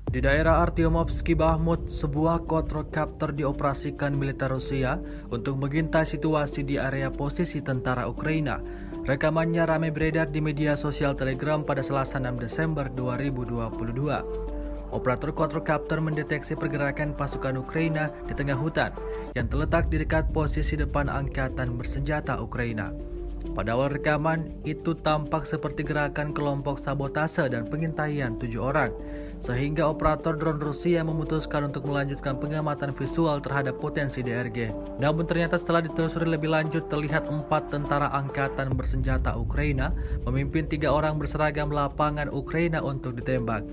Di daerah Artyomovsky Bakhmut, sebuah quadrocopter dioperasikan militer Rusia untuk mengintai situasi di area posisi tentara Ukraina. Rekamannya ramai beredar di media sosial Telegram pada Selasa 6 Desember 2022. Operator quadrocopter mendeteksi pergerakan pasukan Ukraina di tengah hutan yang terletak di dekat posisi depan angkatan bersenjata Ukraina. Pada awal rekaman, itu tampak seperti gerakan kelompok sabotase dan pengintaian 7 orang, sehingga operator drone Rusia memutuskan untuk melanjutkan pengamatan visual terhadap potensi DRG. Namun ternyata setelah ditelusuri lebih lanjut, terlihat 4 tentara angkatan bersenjata Ukraina memimpin 3 orang berseragam lapangan Ukraina untuk ditembak.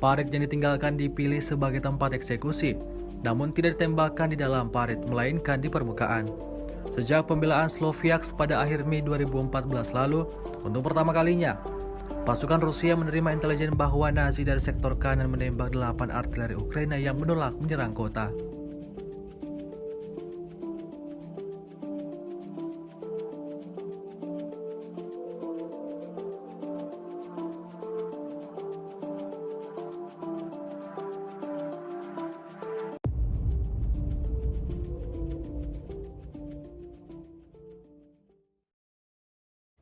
Parit yang ditinggalkan dipilih sebagai tempat eksekusi, namun tidak ditembakkan di dalam parit, melainkan di permukaan. Sejak pembelaan Sloviansk pada akhir Mei 2014 lalu, untuk pertama kalinya, pasukan Rusia menerima intelijen bahwa Nazi dari sektor kanan menembak 8 artileri Ukraina yang menolak menyerang kota.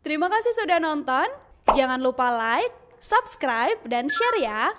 Terima kasih sudah nonton. Jangan lupa like, subscribe, dan share ya.